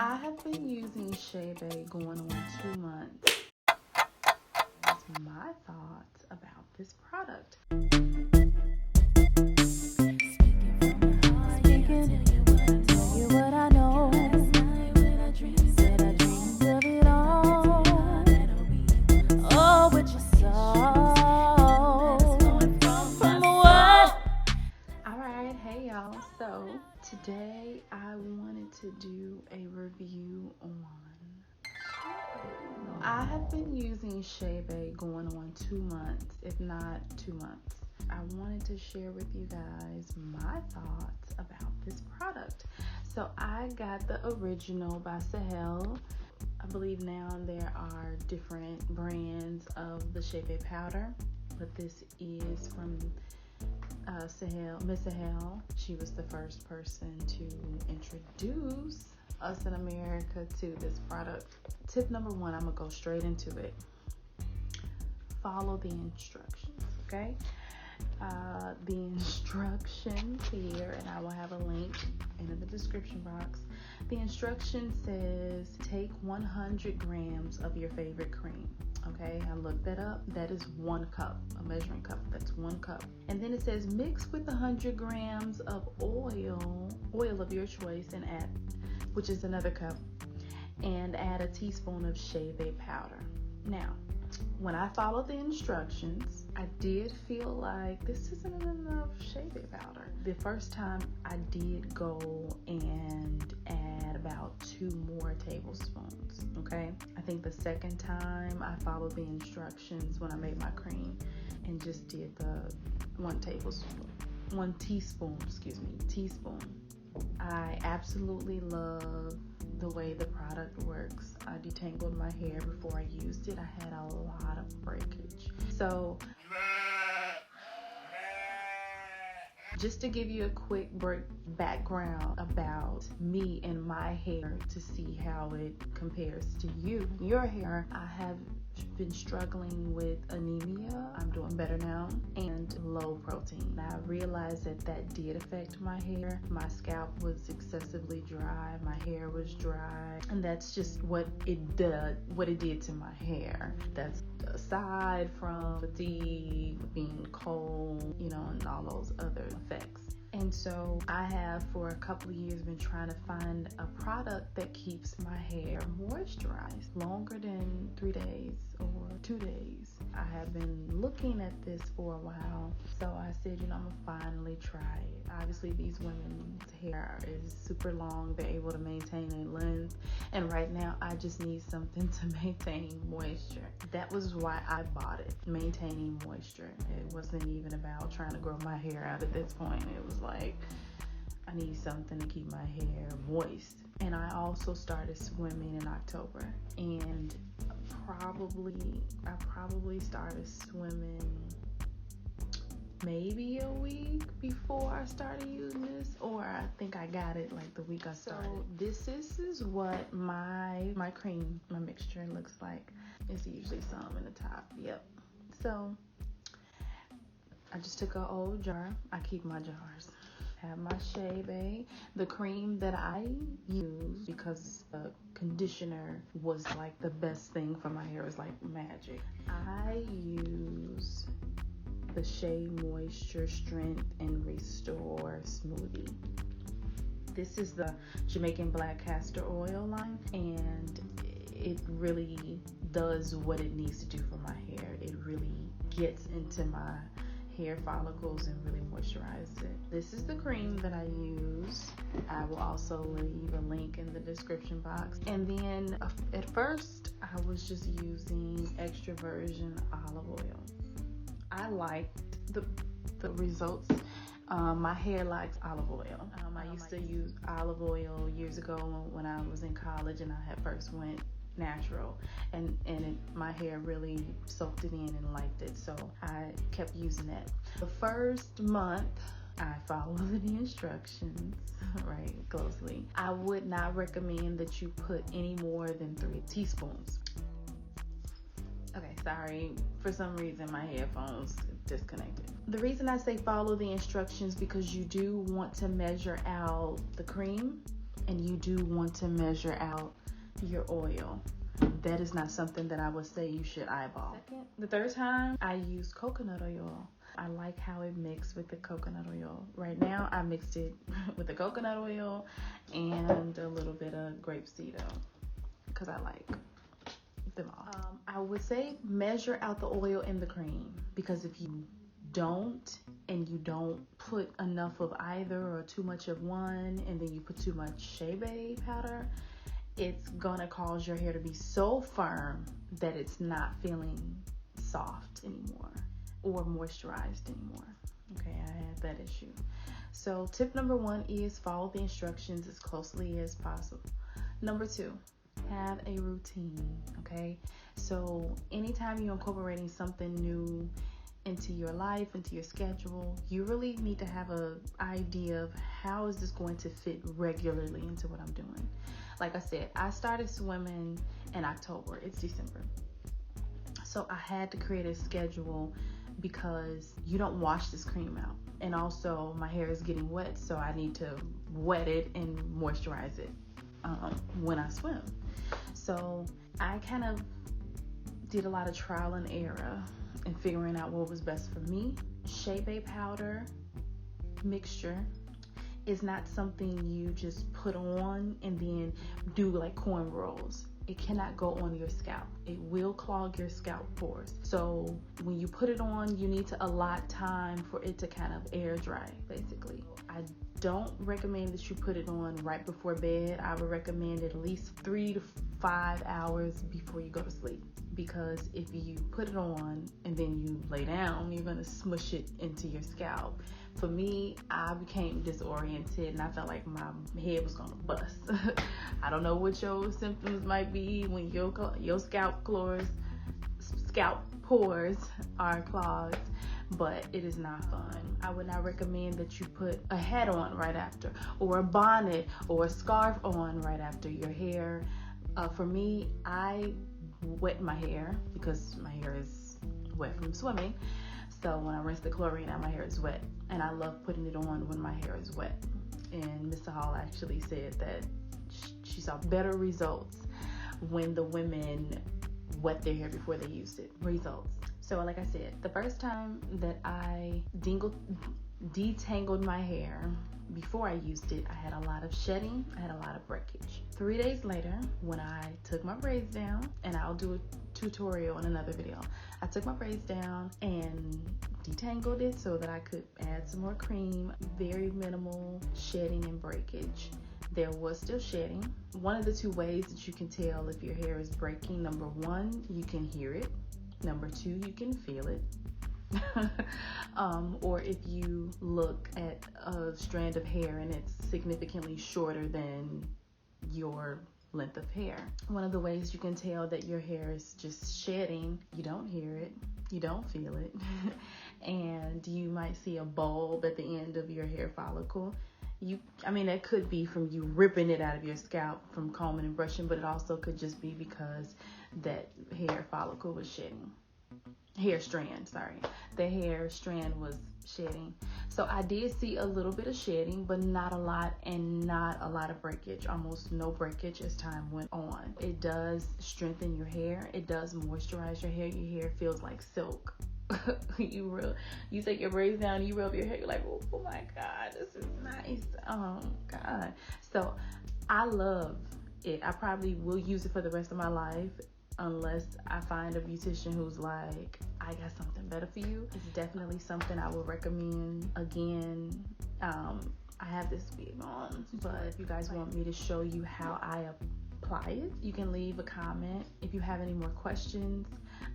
I have been using Chebe going on 2 months. That's my thoughts about this product. So today I wanted to do a review on Chebe. I have been using Chebe going on 2 months, if not 2 months. I wanted to share with you guys my thoughts about this product. So I got the original by Sahel. I believe now there are different brands of the Chebe powder, but this is from Sahel, Miss Sahel. She was the first person to introduce us in America to this product. Tip number 1, I'm gonna go straight into it. Follow the instructions, okay? The instructions here, and I will have a link in the description box. The instruction says take 100 grams of your favorite cream. Okay, I looked that up. That is 1 cup, a measuring cup. That's 1 cup. And then it says mix with 100 grams of oil of your choice, and add, which is another cup, and add a teaspoon of Chebe powder. Now, when I followed the instructions, I did feel like this isn't enough Chebe powder. The first time I did go and add about 2 more tablespoons, okay? I think the second time I followed the instructions when I made my cream and just did the 1 teaspoon. I absolutely love the way the product works. I detangled my hair before I used it. I had a lot of breakage. So just to give you a quick background about me and my hair to see how it compares to your hair, I have been struggling with anemia. I'm doing better now, and low protein. I realized that did affect my hair. My scalp was excessively dry, my hair was dry, and that's just what it did to my hair. That's aside from fatigue, being cold, and all those other effects. And so I have for a couple of years been trying to find a product that keeps my hair moisturized longer than 3 days or 2 days. I have been looking at this for a while, so I said, I'm gonna finally try it. Obviously these women's hair is super long, they're able to maintain a length, and right now I just need something to maintain moisture. That was why I bought it, maintaining moisture. It wasn't even about trying to grow my hair out at this point. It was like, I need something to keep my hair moist. And I also started swimming in October, and I probably started swimming maybe a week before I started using this, or I think I got it like the week I started. So this is what my cream, my mixture looks like. It's usually some in the top. Yep. So I just took an old jar. I keep my jars. Have my Chebe, the cream that I use, because the conditioner was like the best thing for my hair. It was like magic. I use the Shea Moisture Strength and Restore Smoothie. This is the Jamaican Black Castor Oil line, and it really does what it needs to do for my hair. It really gets into my hair follicles and really moisturizes it. This is the cream that I use. I will also leave a link in the description box. And then at first I was just using extra virgin olive oil. I liked the results. My hair likes olive oil. I used to use olive oil years ago when I was in college and I had first went natural, and my hair really soaked it in and liked it, so I kept using that. The first month I followed the instructions right closely. I would not recommend that you put any more than 3 teaspoons. Okay, sorry, for some reason my headphones disconnected. The reason I say follow the instructions because you do want to measure out the cream and you do want to measure out your oil. That is not something that I would say you should eyeball. The third time, I use coconut oil. I like how it mixed with the coconut oil. Right now, I mixed it with the coconut oil and a little bit of grapeseed oil because I like them all. I would say measure out the oil in the cream, because if you don't, and you don't put enough of either or too much of one, and then you put too much Chebe powder, it's gonna cause your hair to be so firm that it's not feeling soft anymore or moisturized anymore. Okay, I had that issue. So tip number 1 is follow the instructions as closely as possible. Number 2, have a routine. Okay, so anytime you're incorporating something new into your life, into your schedule, you really need to have an idea of how is this going to fit regularly into what I'm doing. Like I said, I started swimming in October. It's December. So I had to create a schedule because you don't wash this cream out. And also my hair is getting wet, so I need to wet it and moisturize it when I swim. So I kind of did a lot of trial and error and figuring out what was best for me. Chebe powder mixture is not something you just put on and then do like cornrows. It cannot go on your scalp. It will clog your scalp pores. So when you put it on, you need to allot time for it to kind of air dry, basically. I don't recommend that you put it on right before bed. I would recommend at least 3 to 5 hours before you go to sleep. Because if you put it on and then you lay down, you're gonna smush it into your scalp. For me, I became disoriented and I felt like my head was gonna bust. I don't know what your symptoms might be when your scalp pores are clogged, but it is not fun. I would not recommend that you put a hat on right after, or a bonnet or a scarf on right after your hair. For me, I wet my hair because my hair is wet from swimming. So when I rinse the chlorine out, my hair is wet, and I love putting it on when my hair is wet. And Mr. Hall actually said that she saw better results when the women wet their hair before they used it. Results. So like I said, the first time that I detangled my hair, before I used it, I had a lot of shedding, I had a lot of breakage. 3 days later, when I took my braids down, and I'll do a tutorial in another video, I took my braids down and detangled it so that I could add some more cream. Very minimal shedding and breakage. There was still shedding. One of the 2 ways that you can tell if your hair is breaking, number 1, you can hear it. Number 2, you can feel it. Or if you look at a strand of hair and it's significantly shorter than your length of hair. One of the ways you can tell that your hair is just shedding, you don't hear it, you don't feel it, and you might see a bulb at the end of your hair follicle. That could be from you ripping it out of your scalp from combing and brushing, but it also could just be because that hair follicle was shedding. The hair strand was shedding. So I did see a little bit of shedding, but not a lot, and not a lot of breakage. Almost no breakage as time went on. It does strengthen your hair. It does moisturize your hair. Your hair feels like silk. You take your braids down, you rub your hair, you're like, oh my God, this is nice. Oh God. So I love it. I probably will use it for the rest of my life, unless I find a beautician who's like, I got something better for you. It's definitely something I would recommend. Again, I have this wig on, but if you guys want me to show you how I apply it, you can leave a comment. If you have any more questions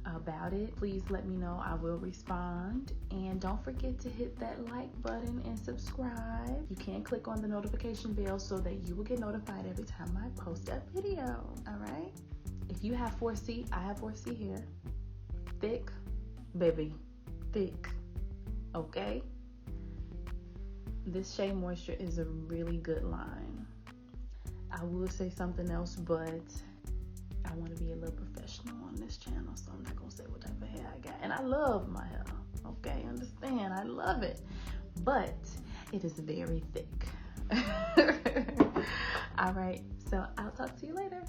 about it, please let me know. I will respond. And don't forget to hit that like button and subscribe. You can click on the notification bell so that you will get notified every time I post a video. All right? If you have 4C, I have 4C hair. Thick, baby, thick. Okay? This Shea Moisture is a really good line. I would say something else, but I want to be a little professional on this channel, so I'm not going to say what type of hair I got. And I love my hair, okay? Understand, I love it. But it is very thick. All right, so I'll talk to you later.